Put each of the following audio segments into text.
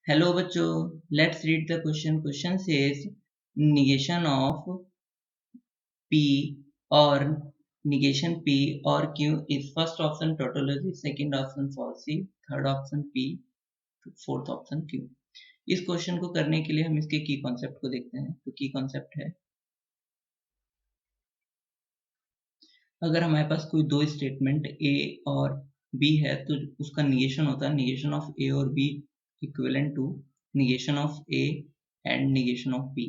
Hello बच्चों, let's read the question. Question says negation of P or negation P or Q is first option tautology, second option falsy, third option P, fourth option Q. इस question को करने के लिए हम इसके की concept को देखते हैं. तो की कॉन्सेप्ट है, अगर हमारे पास कोई दो स्टेटमेंट A और B है तो उसका निगेशन होता है निगेशन ऑफ A और B equivalent to negation of A and negation of B.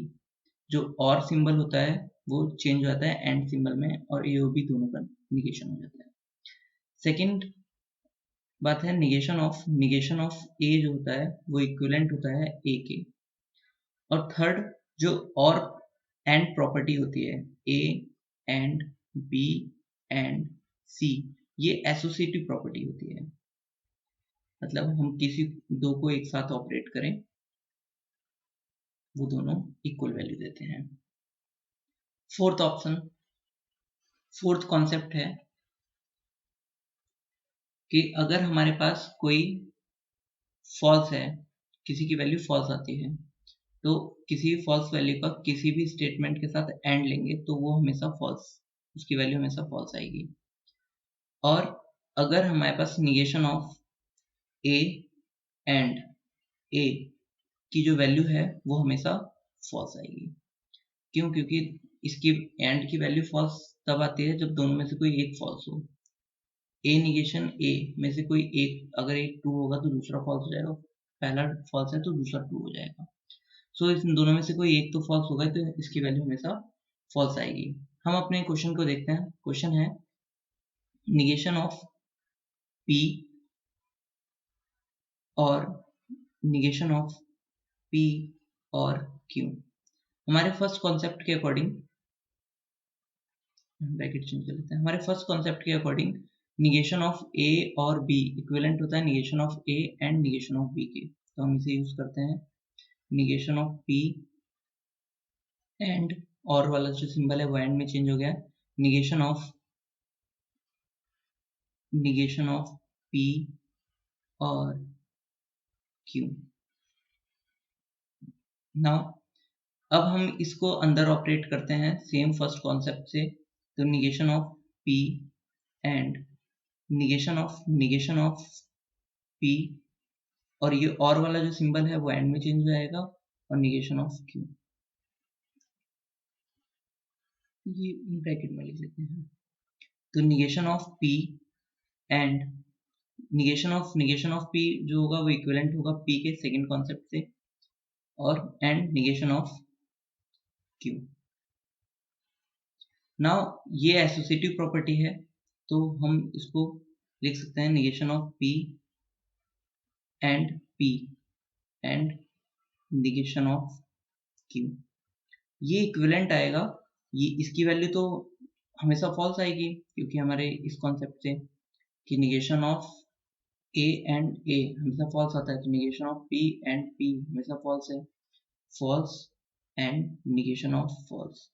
जो और सिंबल होता है वो चेंज हो जाता है एंड सिंबल में और ए और बी दोनों का निगेशन हो जाता है. सेकंड बात है निगेशन ऑफ ए जो होता है वो इक्विवेलेंट होता है ए के. और थर्ड जो और एंड प्रॉपर्टी होती है ए एंड बी एंड सी, ये एसोसिएटिव प्रॉपर्टी होती है. मतलब हम किसी दो को एक साथ ऑपरेट करें वो दोनों इक्वल वैल्यू देते हैं. फोर्थ कॉन्सेप्ट है कि अगर हमारे पास कोई फॉल्स है, किसी की वैल्यू फॉल्स आती है, तो किसी फॉल्स वैल्यू का किसी भी स्टेटमेंट के साथ एंड लेंगे तो वो हमेशा फॉल्स, उसकी वैल्यू हमेशा फॉल्स आएगी. और अगर हमारे पास निगेशन ऑफ ए एंड ए की जो वैल्यू है वो हमेशा फॉल्स आएगी. क्यों? क्योंकि इसकी एंड की वैल्यू फॉल्स तब आती है जब दोनों में से कोई एक फॉल्स हो. ए निगेशन ए में से कोई एक, अगर एक ट्रू होगा तो दूसरा फॉल्स हो जाएगा, पहला फॉल्स है तो दूसरा ट्रू हो जाएगा. सो इन दोनों में से कोई एक तो फॉल्स होगा तो इसकी वैल्यू हमेशा फॉल्स आएगी. हम अपने क्वेश्चन को देखते हैं. क्वेश्चन है निगेशन ऑफ पी और निगेशन ऑफ पी और क्यू. हमारे फर्स्ट कॉन्सेप्ट के अकॉर्डिंग ब्रैकेट चेंज कर लेते हैं. हमारे फर्स्ट कॉन्सेप्ट के अकॉर्डिंग निगेशन ऑफ ए और बी इक्विवेलेंट होता है negation of A and negation of B के. तो हम इसे यूज करते हैं निगेशन ऑफ पी एंड, और वाला जो सिंबल है वो एंड में चेंज हो गया, निगेशन ऑफ पी और क्यू. नाउ अब हम इसको अंदर ऑपरेट करते हैं सेम फर्स्ट कॉन्सेप्ट से. तो negation of p and negation of p, और ये और वाला जो सिंबल है वो एंड में चेंज हो जाएगा, और निगेशन ऑफ क्यू ये ब्रैकेट में लिख लेते हैं. तो negation of p and negation of P जो होगा वो इक्विवेलेंट होगा पी के सेकंड कॉन्सेप्ट से, और and negation of Q. Now ये एसोसिएटिव प्रॉपर्टी है तो हम इसको लिख सकते हैं negation of p and negation of Q. ये इक्विवेलेंट आएगा, ये इसकी वैल्यू तो हमेशा फॉल्स आएगी क्योंकि हमारे इस कॉन्सेप्ट से कि negation of A and A हमेशा फॉल्स आता है, तो negation of p and p हमेशा फॉल्स है, false and negation of false.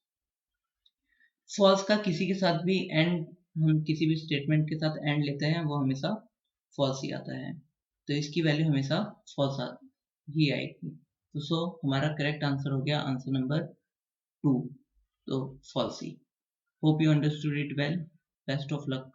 False का किसी के साथ भी एंड, हम किसी भी स्टेटमेंट के साथ एंड लेते हैं वो हमेशा फॉल्स ही आता है, तो इसकी वैल्यू हमेशा फॉल्स ही आएगी. तो सो हमारा करेक्ट आंसर हो गया आंसर नंबर 2, तो फॉल्स ही. Hope you understood it well. Best of luck.